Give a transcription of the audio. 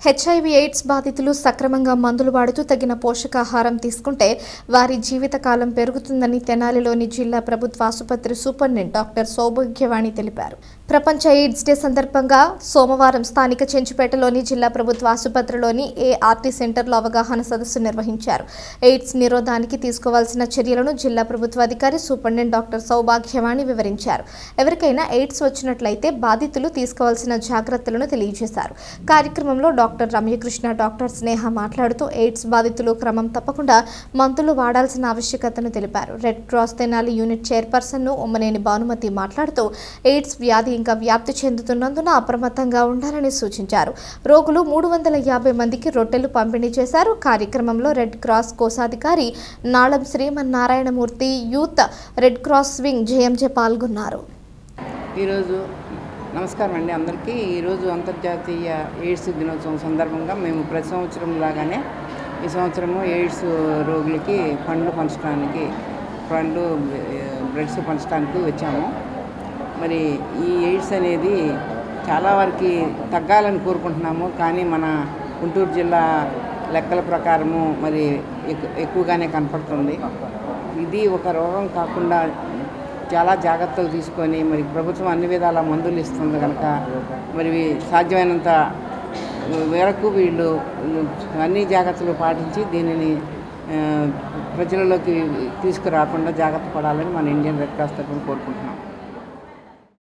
HIV AIDS బాధితులు సక్రమంగా మందులు వాడుతూ తగిన పోషకాహారం తీసుకుంటే వారి జీవితకాలం పెరుగుతుందని తెనాలిలోని జిల్లా ప్రభుత్వ ఆసుపత్రి సూపరింటెండెంట్ డాక్టర్ సౌభాగ్యవాణి తెలిపారు. ప్రపంచ ఎయిడ్స్ డే సందర్భంగా సోమవారం స్థానిక చెంచుపేటలోని జిల్లా ప్రభుత్వ ఆసుపత్రిలోని ఏఆర్టీ సెంటర్లో అవగాహన సదస్సు నిర్వహించారు. ఎయిడ్స్ నిరోధానికి తీసుకోవాల్సిన చర్యలను జిల్లా ప్రభుత్వ అధికారి సూపరింటెండెంట్ డాక్టర్ సౌభాగ్యవాణి వివరించారు. ఎవరికైనా ఎయిడ్స్ వచ్చినట్లయితే బాధితులు తీసుకోవాల్సిన జాగ్రత్తలను తెలియజేశారు. కార్యక్రమంలో డాక్టర్ రమ్యకృష్ణ, డాక్టర్ స్నేహ మాట్లాడుతూ ఎయిడ్స్ బాధితులు క్రమం తప్పకుండా మందులు వాడాల్సిన ఆవశ్యకతను తెలిపారు. Red cross Tenali unit chairperson Ummaneni Bhanumathi మాట్లాడుతూ ఎయిడ్స్ వ్యాధి ఇంకా వ్యాప్తి చెందుతున్నందున అప్రమత్తంగా ఉండాలని సూచించారు. రోగులు 350 మందికి రొట్టెలు పంపిణీ చేశారు. కార్యక్రమంలో రెడ్ క్రాస్ కోశాధికారి Nalam Srimannarayanamurthy, youth red cross wing JMJ పాల్గొన్నారు. ఈరోజు నమస్కారం అండి అందరికీ. ఈరోజు అంతర్జాతీయ ఎయిడ్స్ దినోత్సవం సందర్భంగా మేము ప్రతి సంవత్సరం లాగానే ఈ సంవత్సరము ఎయిడ్స్ రోగులకి పండ్లు బ్రెడ్స్ పంచడానికి వచ్చాము. మరి ఈ ఎయిడ్స్ అనేది చాలా వరకు తగ్గాలని కోరుకుంటున్నాము. కానీ మన గుంటూరు జిల్లా లెక్కల ప్రకారము మరి ఎక్కువగానే కనపడుతుంది. ఇది ఒక రోగం కాకుండా చాలా జాగ్రత్తలు తీసుకొని మరి ప్రభుత్వం అన్ని విధాల మందులు ఇస్తుంది కనుక మరి సాధ్యమైనంత మేరకు వీళ్ళు అన్ని జాగ్రత్తలు పాటించి దీనిని ప్రజలలోకి తీసుకురాకుండా జాగ్రత్త పడాలని మన ఇండియన్ రెడ్ క్రాస్ తరఫున కోరుకుంటున్నాం.